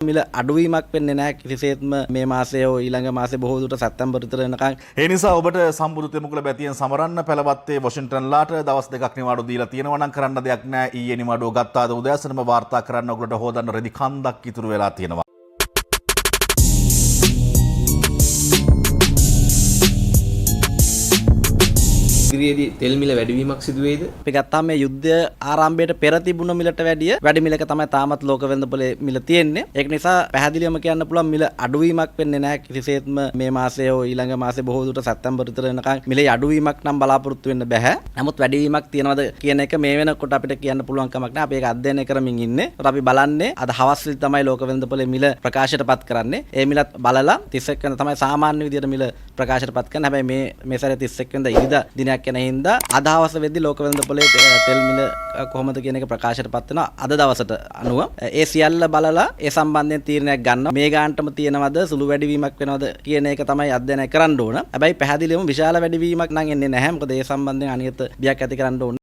මිල අඩුවීමක් වෙන්නේ නැහැ කිසිසේත්ම මේ මාසයේ හෝ ඊළඟ මාසේ බොහෝ දුරට සැප්තැම්බර් විතර වෙනකන්. ඒ නිසා ඔබට සම්බුදු තෙමුකුල බැතියෙන් සමරන්න පැලවත්තේ වොෂින්ටන්ලාට දවස් දෙකක් නිවාඩු දීලා තියෙනවා නම් කරන්න දෙයක් නැහැ. ඊයේ නිවාඩුව ගත්තාද උදෑසනම වාර්තා කරන්න ඔයගොල්ලෝ හොදන්න රෙදි කන්දක් ඉතුරු වෙලා තියෙනවා. ඉදිරියේදී තෙල් මිල වැඩිවීමක් සිදු වෙයිද? අපි ගත්තාම මේ යුද්ධය ආරම්භයට පෙර තිබුණ මිලට වැඩිය වැඩි මිලක තමයි තාමත් ලෝක වෙළඳපොලේ මිල තියෙන්නේ. ඒක නිසා පැහැදිලිවම කියන්න පුළුවන් මිල අඩුවීමක් වෙන්නේ නැහැ කිසිසේත්ම මේ මාසයේ හෝ ඊළඟ මාසේ බොහෝ දුරට සැප්තැම්බර් විතර වෙනකන් මිලේ අඩුවීමක් නම් බලාපොරොත්තු වෙන්න බෑ. නමුත් වැඩිවීමක් තියෙනවද කියන එක මේ වෙනකොට අපිට කියන්න පුළුවන් කමක් නැහැ. අපි ඒක අධ්‍යයනය කරමින් ඉන්නේ. අපි බලන්නේ අද හවස් වෙලි තමයි ලෝක වෙළඳපොලේ මිල ප්‍රකාශයටපත් කරන්නේ. ඒ මිලත් බලලා 31 වෙනිදා තමයි සාමාන්‍ය විදියට මිල ප්‍රකාශයටපත් කරන්නේ. හැබැයි මේ සැරේ 31 වෙනිදා ඉරිදා දිනයක් යන හින්දා අද හවස වෙද්දී ලෝක වෙළඳපොලේ තෙල් මිල කොහොමද කියන එක ප්‍රකාශයටපත් වෙනවා අද දවසට අනුව. ඒ සියල්ල බලලා ඒ සම්බන්ධයෙන් තීරණයක් ගන්නවා. මේ ගානටම තියෙනවද සුළු වැඩිවීමක් වෙනවද කියන එක තමයි අධ්‍යයනය කරන්න ඕන. හැබැයි පැහැදිලිවම විශාල වැඩිවීමක් නම් එන්නේ නැහැ. මොකද ඒ සම්බන්ධයෙන් අනියත බියක් ඇති කරන්න ඕන.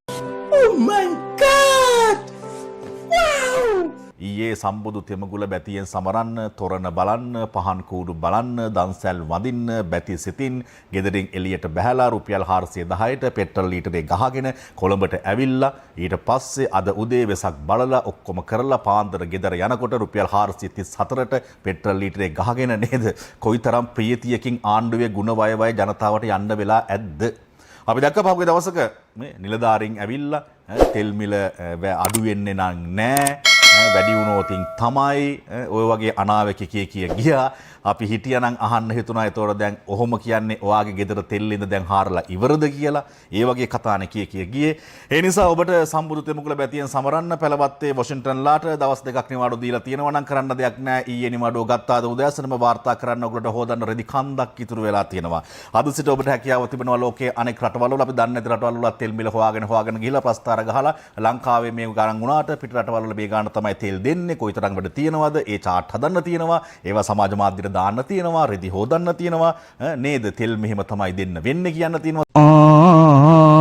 ඊයේ සම්බුදු තෙමුගුල බැතියෙන් සමරන්න, තොරණ බලන්න, පහන් කූඩු බලන්න, දන්සැල් වදින්න, බැති සිතින් ගෙදරින් එළියට බහැලා රුපියල් 410ට පෙට්‍රල් ලීටරේ ගහගෙන කොළඹට ඇවිල්ලා ඊට පස්සේ අද උදේ වෙසක් බලලා ඔක්කොම කරලා පාන්දර ගෙදර යනකොට රුපියල් 434ට පෙට්‍රල් ලීටරේ ගහගෙන නේද කොයිතරම් ප්‍රීතියකින් ආණ්ඩුවේ ගුණ වය ජනතාවට යන්න වෙලා ඇද්ද? අපි දැක්ක පහුගිය දවසක මේ නිලධාරීන් ඇවිල්ලා තෙල් මිල අඩු වෙන්නේ නෑ වැඩි වුණොතින් තමයි ඔය වගේ අනාවැකි කිය ගියා. අපි හිටියනම් අහන්න හිතුණා ඒතකොට දැන් ඔහොම කියන්නේ ඔයාගේ ගෙදර තෙල් ඉඳ දැන් හාරලා ඉවරද කියලා. ඒ වගේ කතානේ කිය ගියේ. ඒ නිසා ඔබට සම්බුදු තෙමුකුල බැතියෙන් සමරන්න පැලවත්තේ වොෂින්ටන්ලාට දවස් දෙකක් නිවාඩු දීලා තියෙනවා නම් කරන්න දෙයක් නැහැ. ඊයේ නිවාඩුව ගත්තාද උදෑසනම වාර්තා කරන්න ඔයගොල්ලෝ හොදන්න රෙදි කන්දක් ඉතුරු වෙලා තියෙනවා. අද සිට ඔබට හැකියාව තිබෙනවා ලෝකයේ අනෙක් රටවල් වල අපි දන්නේ නැති රටවල් වල තෙල් මිල හොයාගෙන ගිහිල්ලා ප්‍රස්තාර ගහලා ලංකාවේ මේ ගණන් වුණාට පිට රටවල් වල මේ ගාන තමයි තෙල් දෙන්නේ. කොයිතරම් වැඩ තියෙනවද? ඒ chart හදන්න තියෙනවා. ඒවා සමාජ මාධ්‍යට දාන්න තියෙනවා, රෙදි හොදන්න තියෙනවා. නේද? තෙල් මෙහෙම තමයි දෙන්න වෙන්නේ කියන්න තියෙනවා.